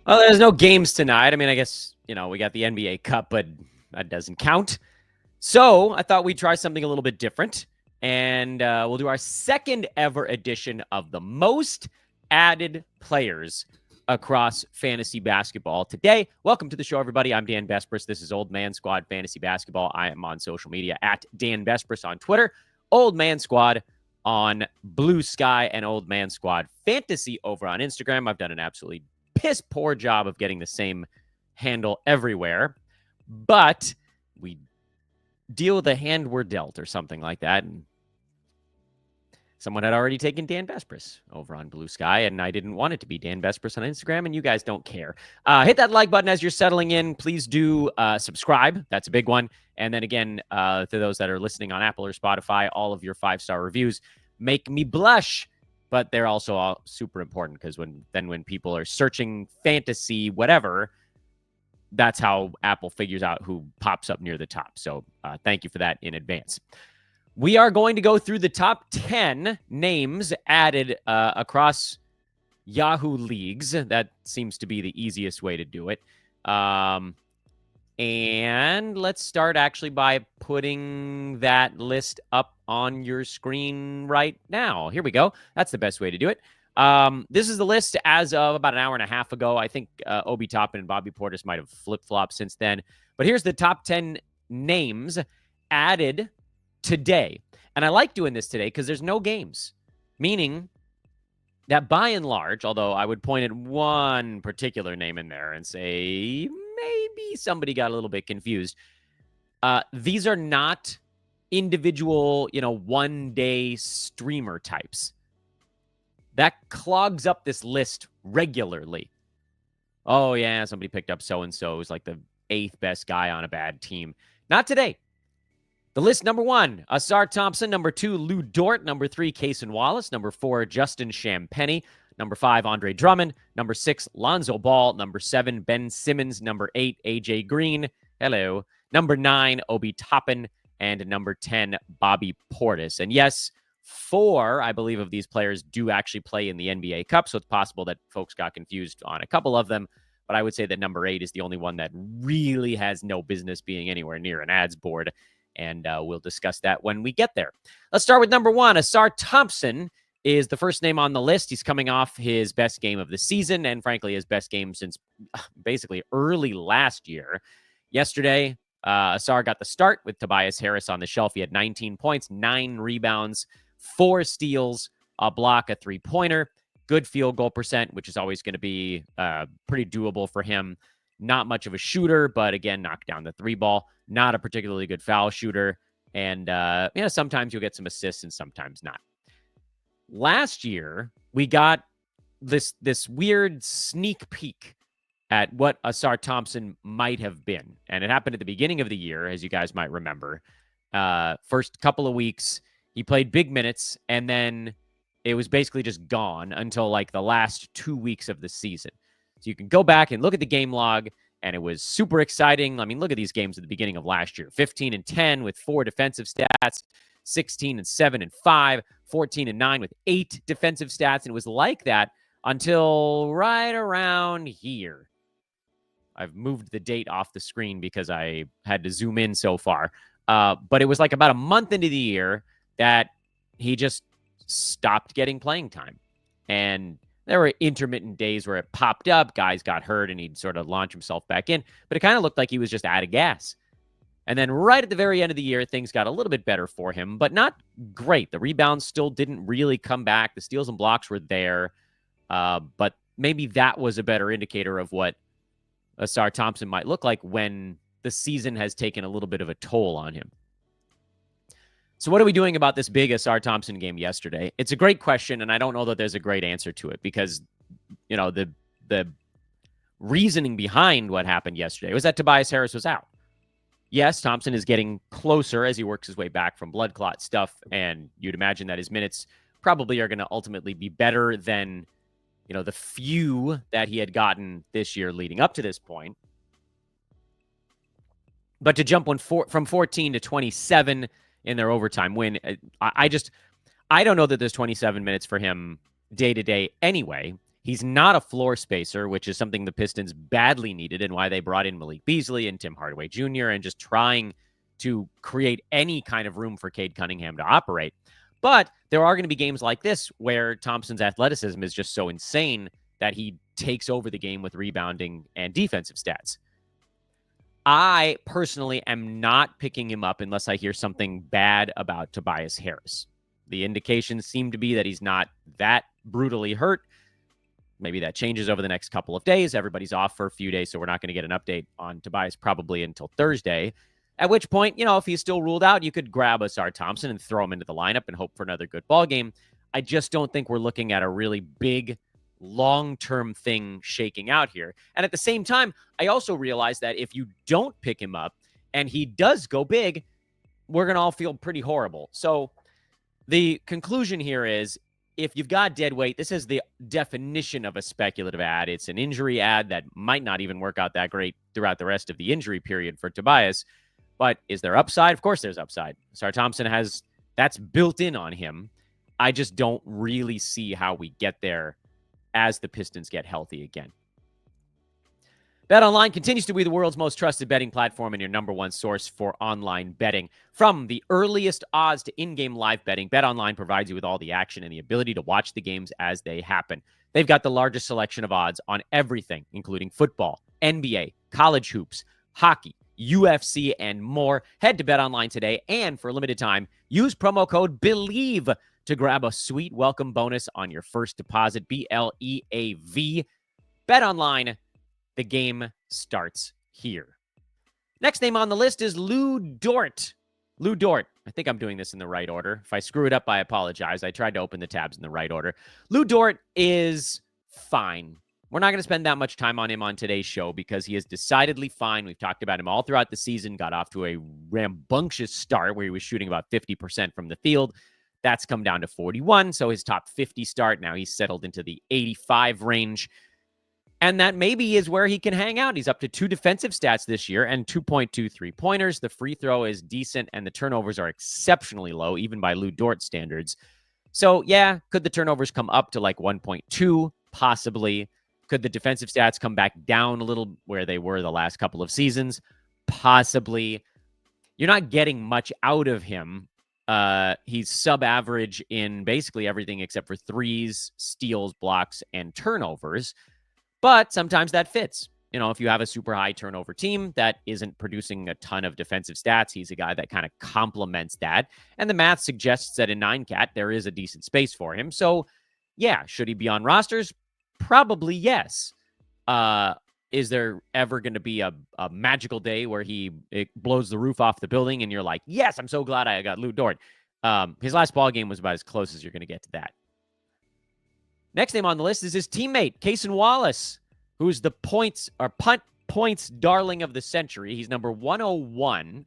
Well, there's no games tonight. I mean, I guess, we got the NBA Cup, but that doesn't count. So I thought we'd try something a little bit different. And we'll do our second ever edition of the most added players across fantasy basketball today. Welcome to the show, everybody. I'm Dan Besbris. This is Old Man Squad Fantasy Basketball. I am on social media at Dan Besbris on Twitter, Old Man Squad on Blue Sky, and Old Man Squad Fantasy over on Instagram. I've done an absolutely piss poor job of getting the same handle everywhere, but we deal with the hand we're dealt or something like that. And someone had already taken Dan Besbris over on Blue Sky, and I didn't want it to be Dan Besbris on Instagram, and you guys don't care. Hit that like button as you're settling in. Please do subscribe. That's a big one. And then again, to those that are listening on Apple or Spotify, all of your 5-star reviews make me blush. But they're also all super important because when people are searching fantasy, whatever, that's how Apple figures out who pops up near the top. So thank you for that in advance. We are going to go through the top 10 names added across Yahoo Leagues. That seems to be the easiest way to do it. And let's start actually by putting that list up on your screen right now. Here we go. That's the best way to do it. This is the list as of about an hour and a half ago. I think Obi Toppin and Bobby Portis might have flip-flopped since then. But here's the top 10 names added today. And I like doing this today because there's no games, meaning that by and large, although I would point at one particular name in there and say maybe somebody got a little bit confused, these are not individual, one-day streamer types. That clogs up this list regularly. Oh, yeah, somebody picked up so-and-so who's like the 8th best guy on a bad team. Not today. The list, number 1, Ausar Thompson. Number 2, Dort. Number 3, Cason Wallace. Number 4, Justin Champagnie. Number 5, Andre Drummond. Number 6, Lonzo Ball. Number 7, Ben Simmons. Number 8, AJ Green. Hello. Number 9, Obi Toppin. And number 10, Bobby Portis. And yes, 4, I believe, of these players do actually play in the NBA Cup, so it's possible that folks got confused on a couple of them. But I would say that number 8 is the only one that really has no business being anywhere near an ads board. And we'll discuss that when we get there. Let's start with number 1. Ausar Thompson is the first name on the list. He's coming off his best game of the season and, frankly, his best game since basically early last year. Yesterday, Ausar got the start with Tobias Harris on the shelf. He had 19 points, 9 rebounds, 4 steals, a block, a three-pointer, good field goal percent, which is always going to be pretty doable for him. Not much of a shooter, but again, knocked down the 3-ball. Not a particularly good foul shooter. And, sometimes you'll get some assists and sometimes not. Last year, we got this weird sneak peek at what Ausar Thompson might have been. And it happened at the beginning of the year, as you guys might remember. First couple of weeks, he played big minutes, and then it was basically just gone until like the last 2 weeks of the season. So you can go back and look at the game log, and it was super exciting. I mean, look at these games at the beginning of last year. 15-10 with 4 defensive stats, 16-7 and 5, 14-9 with 8 defensive stats. And it was like that until right around here. I've moved the date off the screen because I had to zoom in so far. But it was like about a month into the year that he just stopped getting playing time. And there were intermittent days where it popped up, guys got hurt, and he'd sort of launch himself back in. But it kind of looked like he was just out of gas. And then right at the very end of the year, things got a little bit better for him, but not great. The rebounds still didn't really come back. The steals and blocks were there. But maybe that was a better indicator of what Ausar Thompson might look like when the season has taken a little bit of a toll on him. So what are we doing about this big Ausar Thompson game yesterday? It's a great question, and I don't know that there's a great answer to it because, the reasoning behind what happened yesterday was that Tobias Harris was out. Yes, Thompson is getting closer as he works his way back from blood clot stuff, and you'd imagine that his minutes probably are going to ultimately be better than, the few that he had gotten this year leading up to this point. But to jump from 14 to 27 in their overtime win, I don't know that there's 27 minutes for him day to day anyway. He's not a floor spacer, which is something the Pistons badly needed and why they brought in Malik Beasley and Tim Hardaway Jr. and just trying to create any kind of room for Cade Cunningham to operate. But there are going to be games like this where Thompson's athleticism is just so insane that he takes over the game with rebounding and defensive stats. I personally am not picking him up unless I hear something bad about Tobias Harris. The indications seem to be that he's not that brutally hurt. Maybe that changes over the next couple of days. Everybody's off for a few days, so we're not going to get an update on Tobias probably until Thursday. At which point, if he's still ruled out, you could grab Ausar Thompson and throw him into the lineup and hope for another good ball game. I just don't think we're looking at a really big long-term thing shaking out here. And at the same time, I also realize that if you don't pick him up and he does go big, we're going to all feel pretty horrible. So the conclusion here is, if you've got dead weight, this is the definition of a speculative ad. It's an injury ad that might not even work out that great throughout the rest of the injury period for Tobias. But is there upside? Of course there's upside. Ausar Thompson that's built in on him. I just don't really see how we get there as the Pistons get healthy again. BetOnline continues to be the world's most trusted betting platform and your number one source for online betting. From the earliest odds to in-game live betting, BetOnline provides you with all the action and the ability to watch the games as they happen. They've got the largest selection of odds on everything, including football, NBA, college hoops, hockey, UFC, and more. Head to BetOnline today, and for a limited time, use promo code BELIEVE to grab a sweet welcome bonus on your first deposit. BLEAV. BetOnline. The game starts here. Next name on the list is Lu Dort. Lu Dort. I think I'm doing this in the right order. If I screw it up, I apologize. I tried to open the tabs in the right order. Lu Dort is fine. We're not going to spend that much time on him on today's show because he is decidedly fine. We've talked about him all throughout the season. Got off to a rambunctious start where he was shooting about 50% from the field. That's come down to 41, so his top 50 start. Now he's settled into the 85 range. And that maybe is where he can hang out. He's up to 2 defensive stats this year and 2.2 3-pointers. The free throw is decent, and the turnovers are exceptionally low, even by Lu Dort standards. So, yeah, could the turnovers come up to like 1.2? Possibly. Could the defensive stats come back down a little where they were the last couple of seasons? Possibly. You're not getting much out of him. He's sub-average in basically everything except for threes, steals, blocks, and turnovers. But sometimes that fits. If you have a super high turnover team that isn't producing a ton of defensive stats, he's a guy that kind of complements that. And the math suggests that in 9-cat, there is a decent space for him. So, yeah, should he be on rosters? Probably yes. Is there ever going to be a magical day where it blows the roof off the building and you're like, yes, I'm so glad I got Lu Dort. His last ball game was about as close as you're going to get to that. Next name on the list is his teammate, Cason Wallace, who's the punt points darling of the century. He's number 101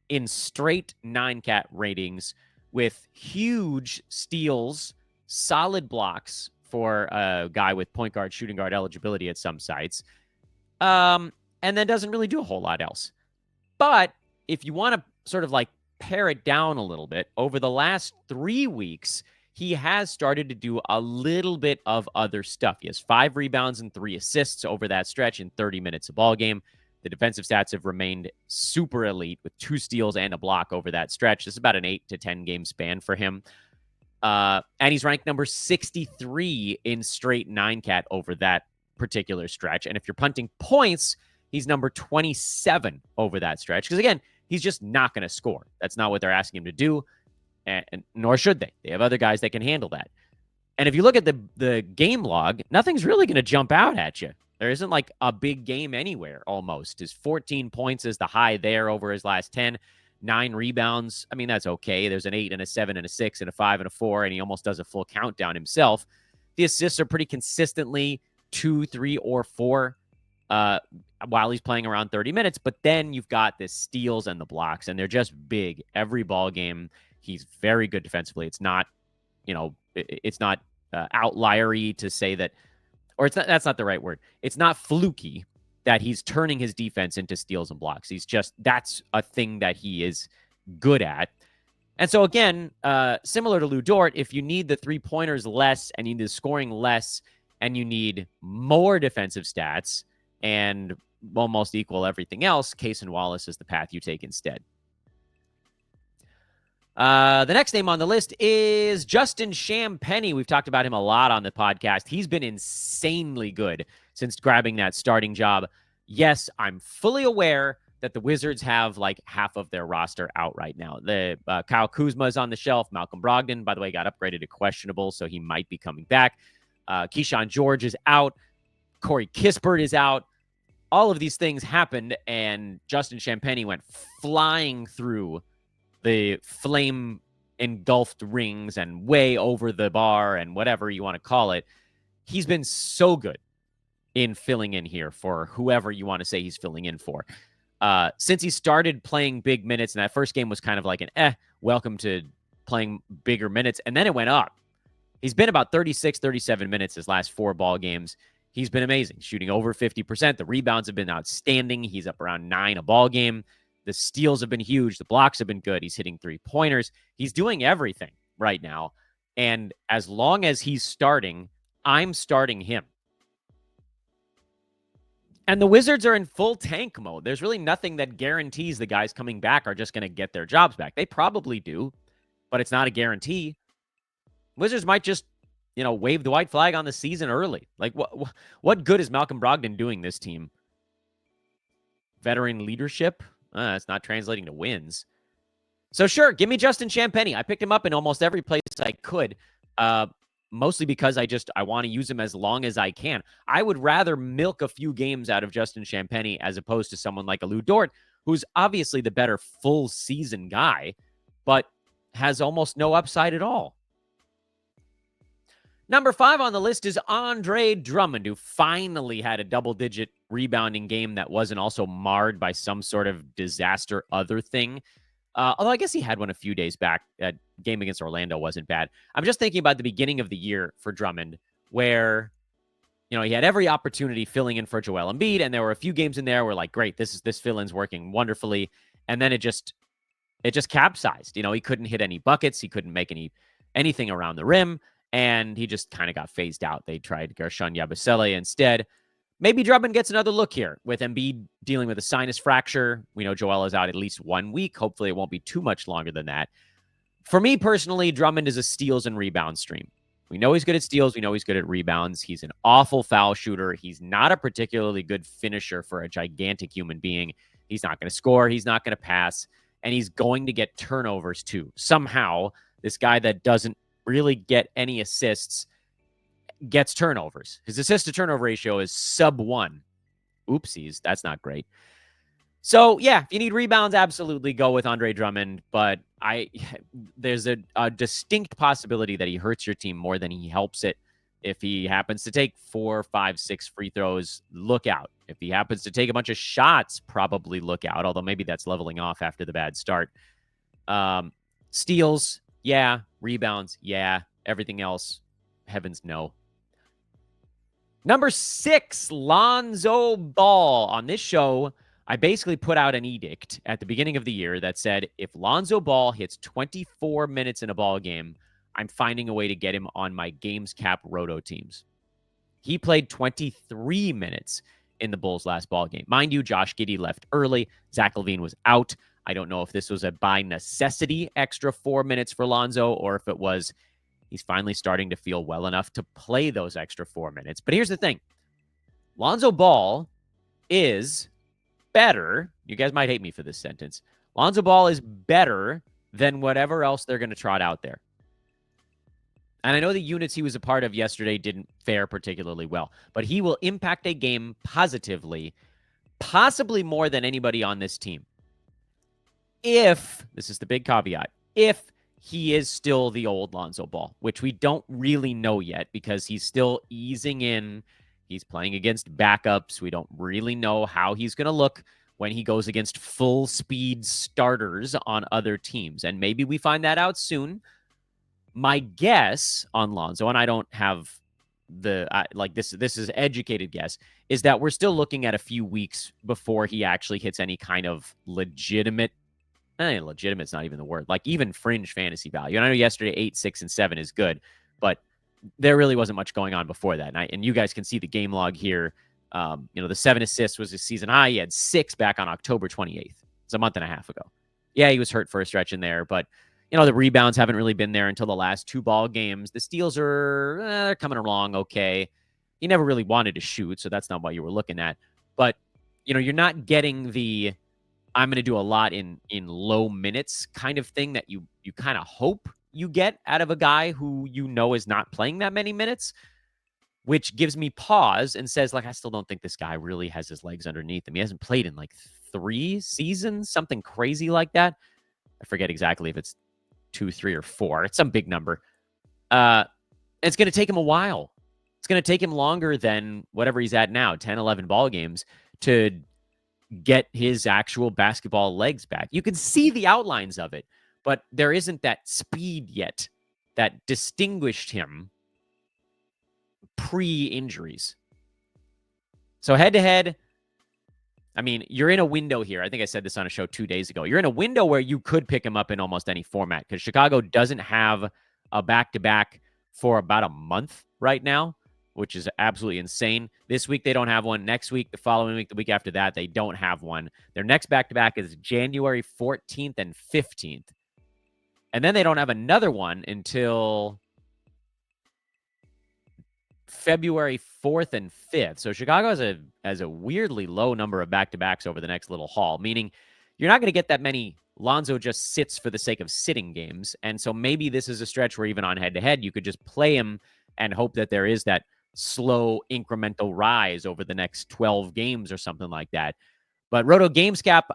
in straight 9-cat ratings with huge steals, solid blocks for a guy with point guard, shooting guard eligibility at some sites, and then doesn't really do a whole lot else. But if you want to sort of like pare it down a little bit, over the last 3 weeks, he has started to do a little bit of other stuff. He has 5 rebounds and 3 assists over that stretch in 30 minutes a ball game. The defensive stats have remained super elite with 2 steals and a block over that stretch. This is about an 8 to 10 game span for him. And he's ranked number 63 in straight 9-cat over that particular stretch. And if you're punting points, he's number 27 over that stretch. Because again, he's just not going to score. That's not what they're asking him to do. And nor should they. They have other guys that can handle that. And if you look at the game log, nothing's really going to jump out at you. There isn't like a big game anywhere almost. His 14 points is the high there over his last 10. 9 rebounds. I mean, that's okay. There's an 8 and a 7 and a 6 and a 5 and a 4, and he almost does a full countdown himself. The assists are pretty consistently 2, 3, or 4 while he's playing around 30 minutes. But then you've got the steals and the blocks, and they're just big every ball game. He's very good defensively. It's not, it's not outliery to say that, or that's not the right word. It's not fluky that he's turning his defense into steals and blocks. That's a thing that he is good at. And so again, similar to Lu Dort, if you need the 3-pointers less and you need the scoring less and you need more defensive stats and almost equal everything else, Cason Wallace is the path you take instead. The next name on the list is Justin Champagnie. We've talked about him a lot on the podcast. He's been insanely good since grabbing that starting job. Yes, I'm fully aware that the Wizards have like half of their roster out right now. The Kyle Kuzma is on the shelf. Malcolm Brogdon, by the way, got upgraded to questionable, so he might be coming back. Keyshawn George is out. Corey Kispert is out. All of these things happened, and Justin Champagnie went flying through the flame engulfed rings and way over the bar and whatever you want to call it. He's been so good in filling in here for whoever you want to say he's filling in for. Since he started playing big minutes, and that first game was kind of like an welcome to playing bigger minutes, and then it went up. He's been about 36, 37 minutes his last 4 ball games. He's been amazing, shooting over 50%. The rebounds have been outstanding. He's up around 9 a ball game. The steals have been huge. The blocks have been good. He's hitting 3-pointers. He's doing everything right now. And as long as he's starting, I'm starting him. And the Wizards are in full tank mode. There's really nothing that guarantees the guys coming back are just going to get their jobs back. They probably do, but it's not a guarantee. Wizards might just, wave the white flag on the season early. Like, what good is Malcolm Brogdon doing this team? Veteran leadership? It's not translating to wins. So sure, give me Justin Champagnie. I picked him up in almost every place I could, mostly because I want to use him as long as I can. I would rather milk a few games out of Justin Champagnie as opposed to someone like a Lou Dort, who's obviously the better full season guy, but has almost no upside at all. Number 5 on the list is Andre Drummond, who finally had a double-digit rebounding game that wasn't also marred by some sort of disaster other thing. Although I guess he had one a few days back. That game against Orlando wasn't bad. I'm just thinking about the beginning of the year for Drummond, where he had every opportunity filling in for Joel Embiid, and there were a few games in there where like, great, this fill-in's working wonderfully, and then it just capsized. He couldn't hit any buckets, he couldn't make anything around the rim. And he just kind of got phased out. They tried Gershon Yabusele instead. Maybe Drummond gets another look here with Embiid dealing with a sinus fracture. We know Joel is out at least 1 week. Hopefully it won't be too much longer than that. For me personally, Drummond is a steals and rebound stream. We know he's good at steals. We know he's good at rebounds. He's an awful foul shooter. He's not a particularly good finisher for a gigantic human being. He's not going to score. He's not going to pass. And he's going to get turnovers too. Somehow, this guy that doesn't really get any assists gets turnovers. His assist to turnover ratio is sub 1. Oopsies, that's not great. So yeah, if you need rebounds, absolutely go with Andre Drummond, but there's a distinct possibility that he hurts your team more than he helps it. If he happens to take 4, 5, 6 free throws, look out. If he happens to take a bunch of shots, probably look out, although maybe that's leveling off after the bad start. Steals, yeah. Rebounds, yeah. Everything else, heavens no. Number 6, Lonzo Ball. On this show, I basically put out an edict at the beginning of the year that said, if Lonzo Ball hits 24 minutes in a ball game, I'm finding a way to get him on my games cap roto teams. He played 23 minutes in the Bulls' last ball game. Mind you, Josh Giddey left early. Zach LaVine was out. I don't know if this was a by necessity extra 4 minutes for Lonzo or if it was he's finally starting to feel well enough to play those extra 4 minutes. But here's the thing. Lonzo Ball is better. You guys might hate me for this sentence. Lonzo Ball is better than whatever else they're going to trot out there. And I know the units he was a part of yesterday didn't fare particularly well, but he will impact a game positively, possibly more than anybody on this team. If, this is the big caveat, if he is still the old Lonzo Ball, which we don't really know yet because he's still easing in. He's playing against backups. We don't really know how he's going to look when he goes against full speed starters on other teams. And maybe we find that out soon. My guess on Lonzo, and I don't have this is educated guess, is that we're still looking at a few weeks before he actually hits any kind of legitimate legitimate's not even the word, like even fringe fantasy value. And I know yesterday 8, 6, and 7 is good, but there really wasn't much going on before that. And you guys can see the game log here. The 7 assists was his season high. He had 6 back on October 28th. It's a month and a half ago. Yeah, he was hurt for a stretch in there, but the rebounds haven't really been there until the last 2 ball games. The steals are coming along okay. He never really wanted to shoot, so that's not what you were looking at. But, you're not getting the I'm going to do a lot in low minutes kind of thing that you kind of hope you get out of a guy who is not playing that many minutes, which gives me pause and says, I still don't think this guy really has his legs underneath him. He hasn't played in 3 seasons, something crazy like that. I forget exactly if it's 2, 3, or 4. It's some big number. It's going to take him a while. It's going to take him longer than whatever he's at now, 10, 11 ball games, to get his actual basketball legs back. You can see the outlines of it, but there isn't that speed yet that distinguished him pre-injuries. So head-to-head, you're in a window here. I think I said this on a show 2 days ago. You're in a window where you could pick him up in almost any format because Chicago doesn't have a back-to-back for about a month right now, which is absolutely insane. This week, they don't have one. Next week, the following week, the week after that, they don't have one. Their next back-to-back is January 14th and 15th. And then they don't have another one until February 4th and 5th. So Chicago has a weirdly low number of back-to-backs over the next little haul, meaning you're not going to get that many Lonzo just sits for the sake of sitting games. And so maybe this is a stretch where even on head-to-head, you could just play him and hope that there is that slow incremental rise over the next 12 games or something like that. But Roto Games Cap,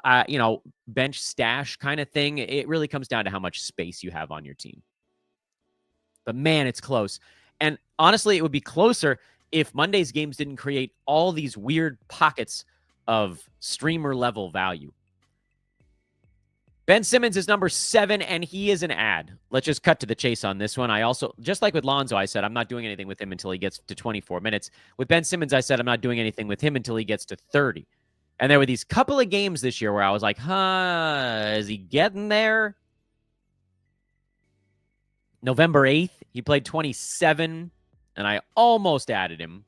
bench stash kind of thing, it really comes down to how much space you have on your team. But man, it's close. And honestly, it would be closer if Monday's games didn't create all these weird pockets of streamer level value. Ben Simmons is number 7, and he is an ad. Let's just cut to the chase on this one. I also, just like with Lonzo, I said I'm not doing anything with him until he gets to 24 minutes. With Ben Simmons, I said I'm not doing anything with him until he gets to 30. And there were these couple of games this year where I was like, is he getting there? November 8th, he played 27, and I almost added him.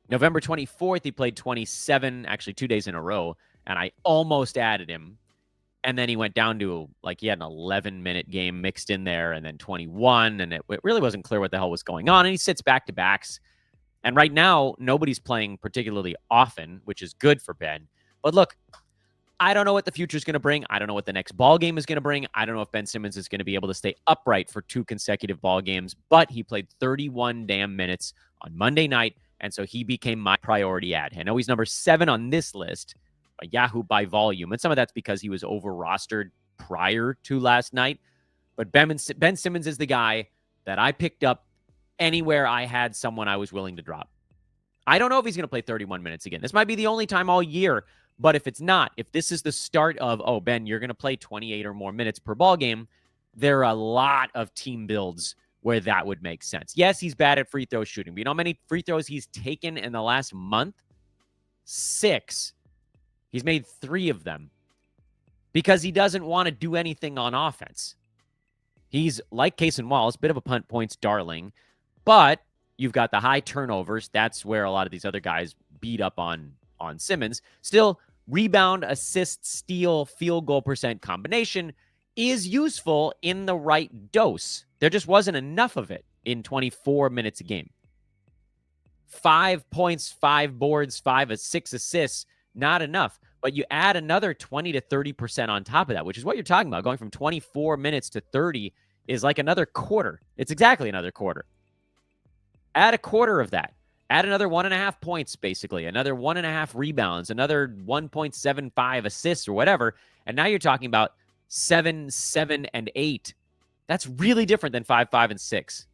November 24th, he played 27, actually 2 days in a row, and I almost added him. And then he went down to, he had an 11-minute game mixed in there, and then 21, and it really wasn't clear what the hell was going on. And he sits back-to-backs. And right now, nobody's playing particularly often, which is good for Ben. But look, I don't know what the future is going to bring. I don't know what the next ball game is going to bring. I don't know if Ben Simmons is going to be able to stay upright for 2 consecutive ball games. But he played 31 damn minutes on Monday night, and so he became my priority ad. I know he's number 7 on this list, Yahoo by volume. And some of that's because he was over-rostered prior to last night. But Ben Simmons is the guy that I picked up anywhere I had someone I was willing to drop. I don't know if he's going to play 31 minutes again. This might be the only time all year. But if it's not, if this is the start of, Ben, you're going to play 28 or more minutes per ball game, there are a lot of team builds where that would make sense. Yes, he's bad at free throw shooting. But you know how many free throws he's taken in the last month? 6. He's made 3 of them because he doesn't want to do anything on offense. He's like Cason Wallace, bit of a punt points darling, but you've got the high turnovers. That's where a lot of these other guys beat up on Simmons. Still, rebound, assist, steal, field goal percent combination is useful in the right dose. There just wasn't enough of it in 24 minutes a game. 5 points, 5 boards, 6 assists. Not enough, but you add another 20 to 30% on top of that, which is what you're talking about. Going from 24 minutes to 30 is like another quarter. It's exactly another quarter. Add a quarter of that. Add another 1.5 points, basically, another 1.5 rebounds, another 1.75 assists or whatever. And now you're talking about 7, 7, and 8. That's really different than 5, 5, and 6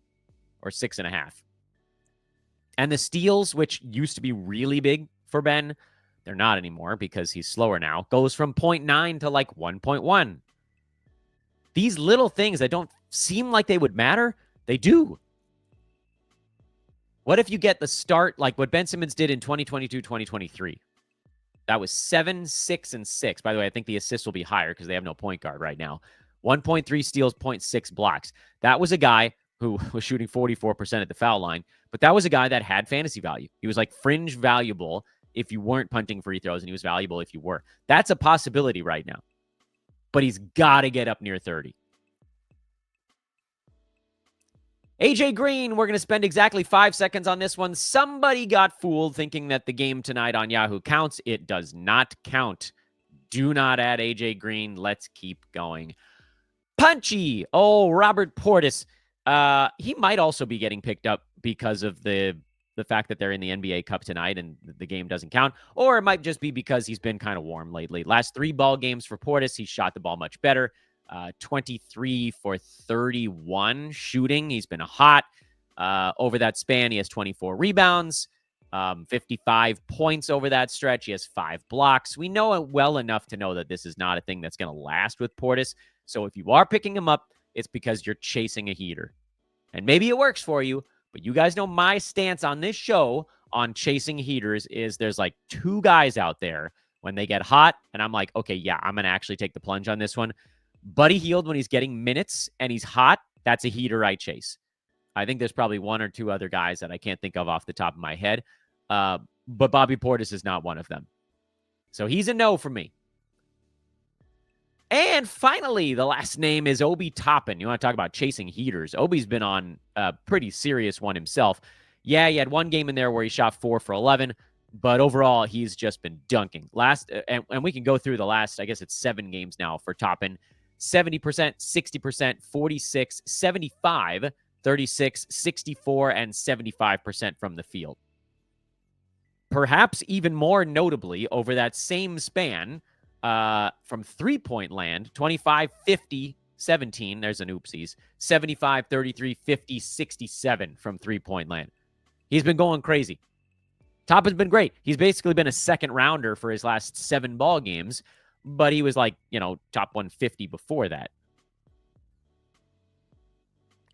or 6.5. And the steals, which used to be really big for Ben, they're not anymore because he's slower now, goes from 0.9 to 1.1. These little things that don't seem like they would matter, they do. What if you get the start like what Ben Simmons did in 2022, 2023? That was 7, 6, and 6. By the way, I think the assists will be higher because they have no point guard right now. 1.3 steals, 0.6 blocks. That was a guy who was shooting 44% at the foul line. But that was a guy that had fantasy value. He was like fringe valuable if you weren't punting free throws, and he was valuable if you were. That's a possibility right now. But he's got to get up near 30. AJ Green, we're going to spend exactly 5 seconds on this one. Somebody got fooled thinking that the game tonight on Yahoo counts. It does not count. Do not add AJ Green. Let's keep going. Punchy. Oh, Robert Portis. He might also be getting picked up because of the fact that they're in the NBA Cup tonight and the game doesn't count. Or it might just be because he's been kind of warm lately. Last 3 ball games for Portis, he shot the ball much better. 23 for 31 shooting. He's been hot. Over that span, he has 24 rebounds, 55 points over that stretch. He has 5 blocks. We know it well enough to know that this is not a thing that's going to last with Portis. So if you are picking him up, it's because you're chasing a heater. And maybe it works for you, but you guys know my stance on this show on chasing heaters is there's like 2 guys out there when they get hot, and I'm like, okay, yeah, I'm going to actually take the plunge on this one. Buddy Hield, when he's getting minutes and he's hot, that's a heater I chase. I think there's probably 1 or 2 other guys that I can't think of off the top of my head. But Bobby Portis is not one of them. So he's a no for me. And finally, the last name is Obi Toppin. You want to talk about chasing heaters. Obi's been on a pretty serious one himself. Yeah, he had 1 game in there where he shot 4 for 11. But overall, he's just been dunking. And we can go through the last, I guess it's 7 games now for Toppin. 70%, 60%, 46, 75, 36, 64, and 75% from the field. Perhaps even more notably, over that same span, from three-point land, 25, 50, 17, there's an oopsies, 75, 33, 50, 67 from three-point land. He's been going crazy. Toppin's been great. He's basically been a second rounder for his last 7 ball games, but he was like, top 150 before that.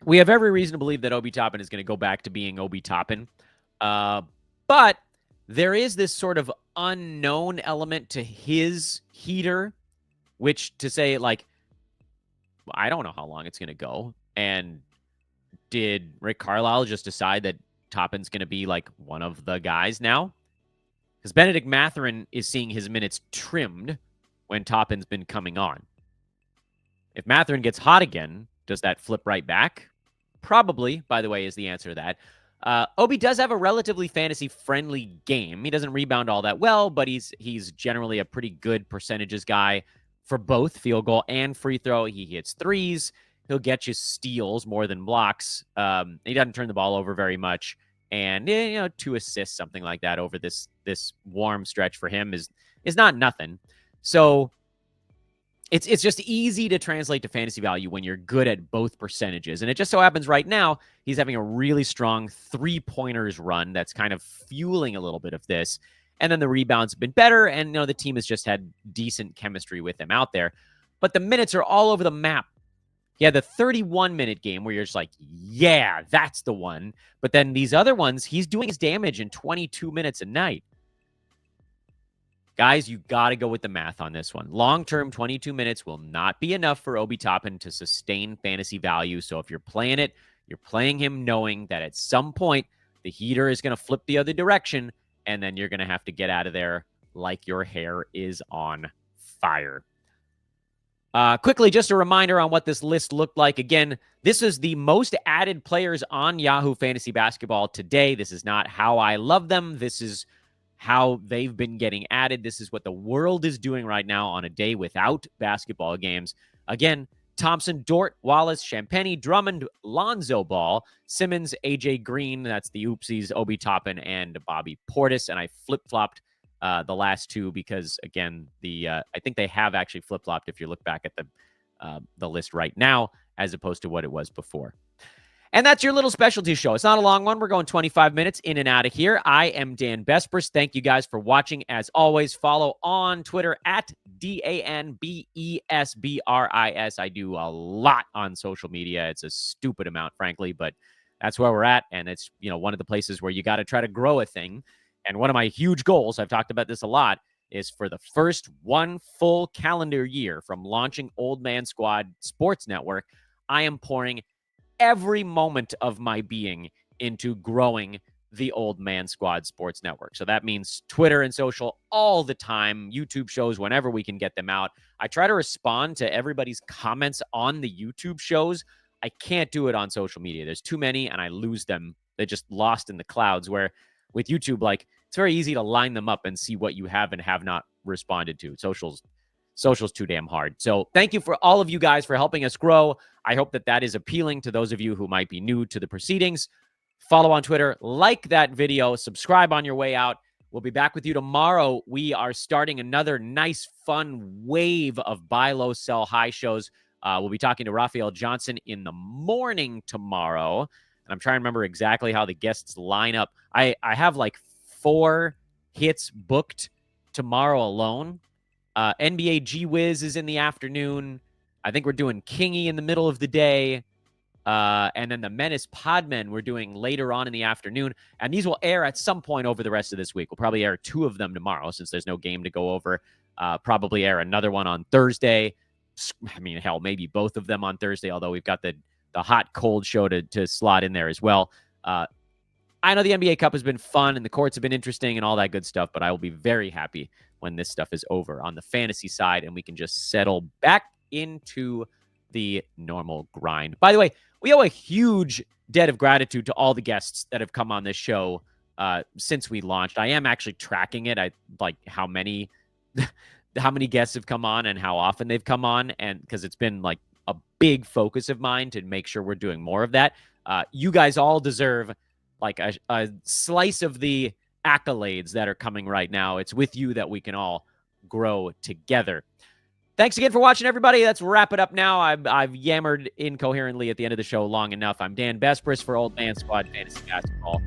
We have every reason to believe that Obi Toppin is going to go back to being Obi Toppin. But there is this sort of unknown element to his heater, which to say, like, I don't know how long it's going to go. And did Rick Carlisle just decide that Toppin's going to be like one of the guys now? Because Benedict Mathurin is seeing his minutes trimmed when Toppin's been coming on. If Mathurin gets hot again, does that flip right back? Probably, by the way, is the answer to that. Obi does have a relatively fantasy-friendly game. He doesn't rebound all that well, but he's generally a pretty good percentages guy for both field goal and free throw. He hits threes. He'll get you steals more than blocks. He doesn't turn the ball over very much. And 2 assists, something like that, over this warm stretch for him is not nothing. So it's just easy to translate to fantasy value when you're good at both percentages. And it just so happens right now he's having a really strong 3-pointers run that's kind of fueling a little bit of this. And then the rebounds have been better, and the team has just had decent chemistry with him out there. But the minutes are all over the map. He had the 31-minute game where you're just like, yeah, that's the one. But then these other ones, he's doing his damage in 22 minutes a night. Guys, you got to go with the math on this one. Long-term, 22 minutes will not be enough for Obi Toppin to sustain fantasy value. So if you're playing it, you're playing him knowing that at some point the heater is going to flip the other direction, and then you're going to have to get out of there like your hair is on fire. Quickly, just a reminder on what this list looked like. Again, this is the most added players on Yahoo Fantasy Basketball today. This is not how I love them. This is how they've been getting added. This is what the world is doing right now on a day without basketball games. Again, Thompson, Dort, Wallace, Champagnie, Drummond, Lonzo Ball, Simmons, AJ Green, that's the oopsies, Obi Toppin, and Bobby Portis. And I flip-flopped the last 2 because, again, I think they have actually flip-flopped if you look back at the list right now as opposed to what it was before. And that's your little specialty show. It's not a long one. We're going 25 minutes in and out of here. I am Dan Bespers. Thank you guys for watching. As always, follow on Twitter at DANBESBRIS. I do a lot on social media. It's a stupid amount, frankly, but that's where we're at. And it's, one of the places where you got to try to grow a thing. And one of my huge goals, I've talked about this a lot, is for the first 1 full calendar year from launching Old Man Squad Sports Network, I am pouring every moment of my being into growing the Old Man Squad Sports Network. So that means Twitter and social all the time, YouTube shows whenever we can get them out. I try to respond to everybody's comments on the YouTube shows. I can't do it on social media. There's too many and I lose them. They're just lost in the clouds, where with YouTube, like, it's very easy to line them up and see what you have and have not responded to. Social's too damn hard. So thank you for all of you guys for helping us grow. I hope that that is appealing to those of you who might be new to the proceedings. Follow on Twitter, like that video, subscribe on your way out. We'll be back with you tomorrow. We are starting another nice, fun wave of buy low, sell high shows. We'll be talking to Raphael Johnson in the morning tomorrow. And I'm trying to remember exactly how the guests line up. I have like 4 hits booked tomorrow alone. NBA G-Wiz is in the afternoon. I think we're doing Kingy in the middle of the day. And then the Menace Podmen we're doing later on in the afternoon. And these will air at some point over the rest of this week. We'll probably air 2 of them tomorrow since there's no game to go over. Probably air another one on Thursday. I mean, hell, maybe both of them on Thursday, although we've got the hot, cold show to slot in there as well. I know the NBA Cup has been fun and the courts have been interesting and all that good stuff, but I will be very happy when this stuff is over on the fantasy side and we can just settle back into the normal grind. By the way, we owe a huge debt of gratitude to all the guests that have come on this show since we launched. I am actually tracking it. I like how many guests have come on and how often they've come on, and because it's been like a big focus of mine to make sure we're doing more of that. You guys all deserve like a slice of the accolades that are coming right now. It's with you that we can all grow together. Thanks again for watching, everybody. Let's wrap it up now. I've yammered incoherently at the end of the show long enough. I'm Dan Bespris for Old Man Squad Fantasy Basketball.